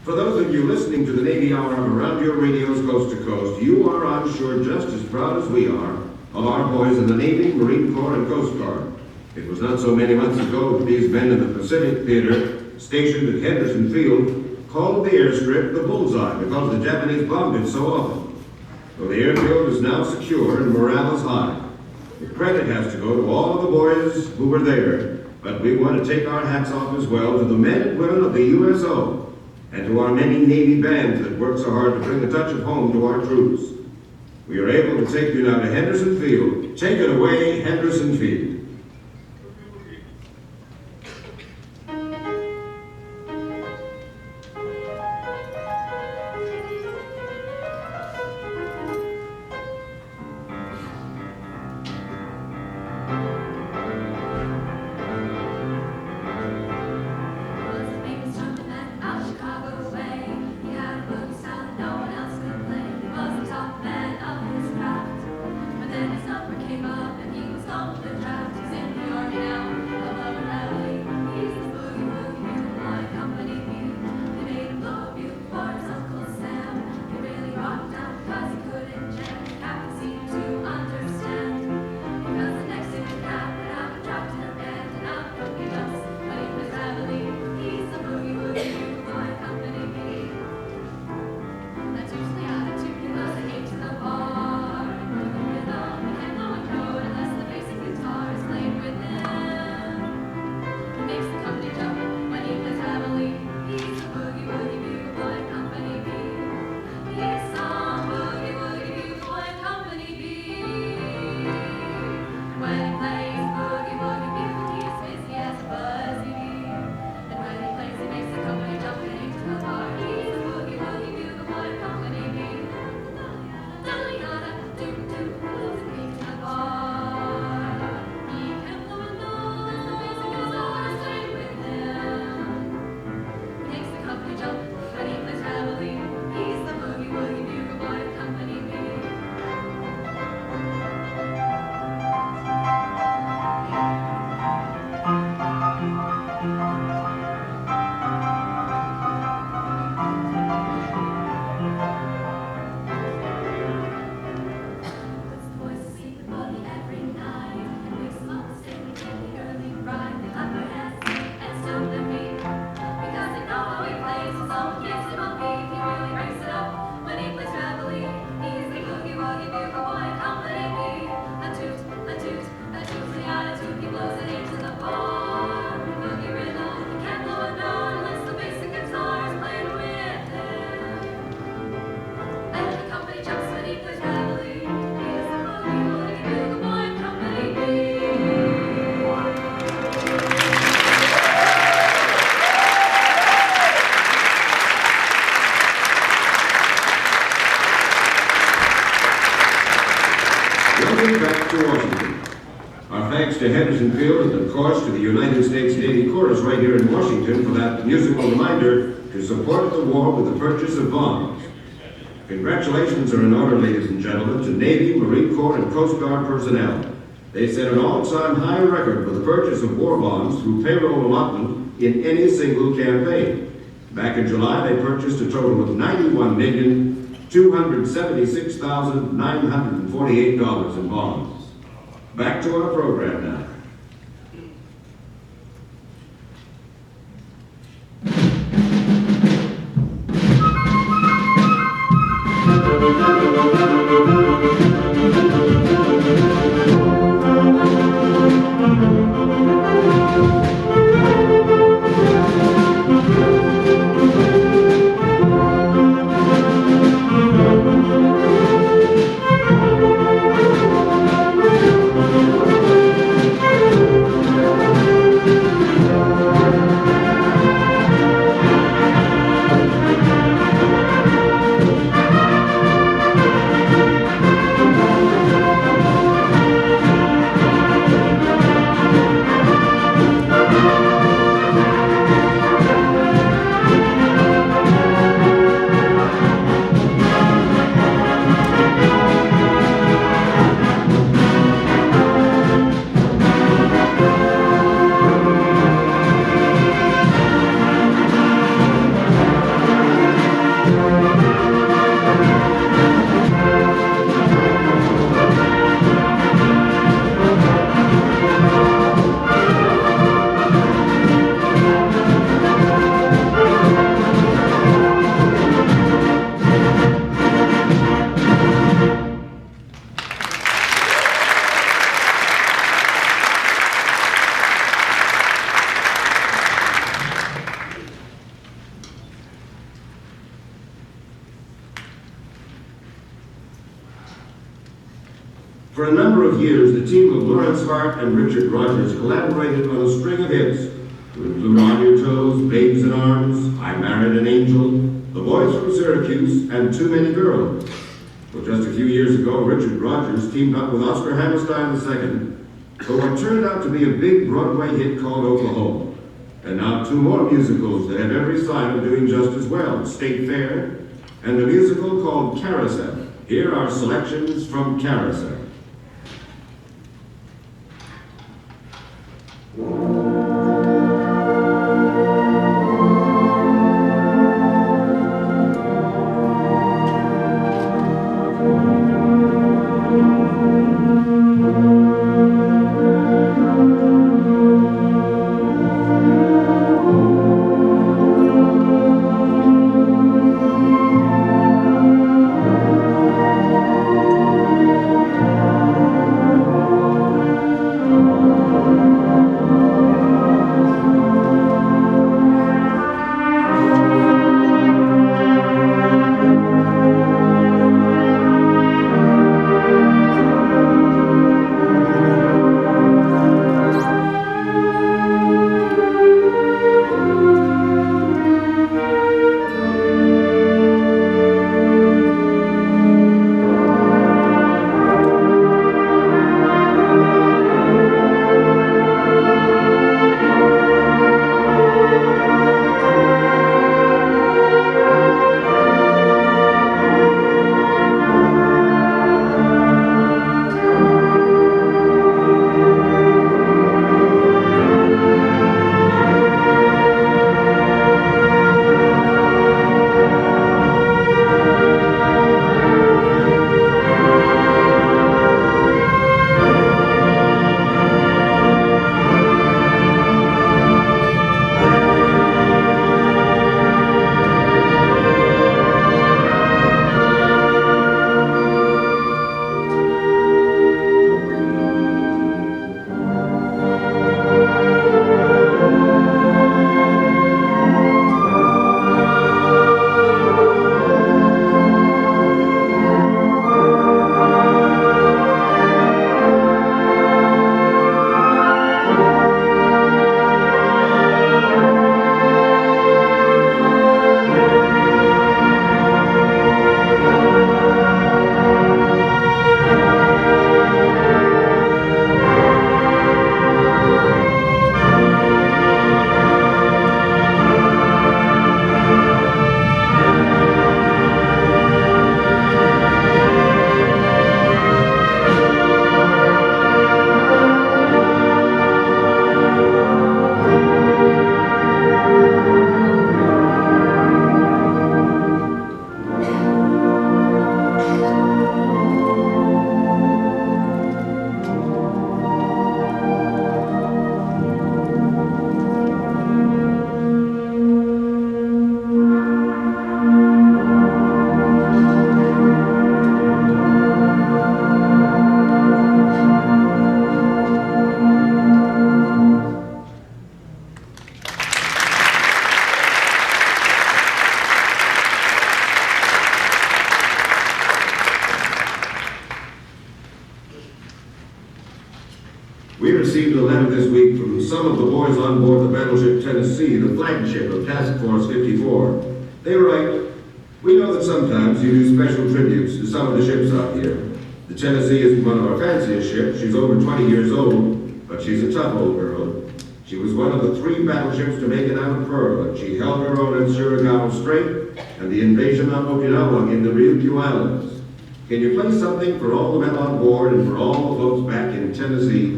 For those of you listening to the Navy Hour around your radios coast to coast, you are, I'm sure, just as proud as we are of our boys in the Navy, Marine Corps, and Coast Guard. It was not so many months ago that these men in the Pacific Theater, stationed at Henderson Field, called the airstrip the bullseye because the Japanese bombed it so often. So the airfield is now secure and morale is high. The credit has to go to all of the boys who were there, but we want to take our hats off as well to the men and women of the USO and to our many Navy bands that work so hard to bring a touch of home to our troops. We are able to take you now to Henderson Field. Take it away, Henderson Field. Back to Washington. Our thanks to Henderson Field and, of course, to the United States Navy Chorus right here in Washington for that musical reminder to support the war with the purchase of bombs. Congratulations are in order, ladies and gentlemen, to Navy, Marine Corps, and Coast Guard personnel. They set an all-time high record for the purchase of war bonds through payroll allotment in any single campaign. Back in July, they purchased a total of $91,276,948 in bonds. Back to our program now. of years, the team of Lawrence Hart and Richard Rogers collaborated on a string of hits to include On Your Toes, Babes in Arms, I Married an Angel, The Boys from Syracuse, and Too Many Girls. Well, just a few years ago, Richard Rogers teamed up with Oscar Hammerstein II for what turned out to be a big Broadway hit called Oklahoma. And now two more musicals that have every sign of doing just as well, State Fair and a musical called Carousel. Here are selections from Carousel. We received a letter this week from some of the boys on board the battleship Tennessee, the flagship of Task Force 54. They write, "We know that sometimes you do special tributes to some of the ships out here. The Tennessee isn't one of our fanciest ships. She's over 20 years old, but she's a tough old girl. She was one of the 3 battleships to make it out of Pearl, and she held her own at Surigao Strait and the invasion of Okinawa in the Ryukyu Islands. Can you play something for all the men on board and for all the folks back in Tennessee?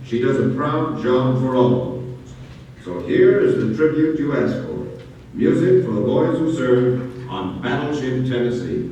She does a proud job for all. So here is the tribute you asked for. Music for the boys who served on Battleship Tennessee."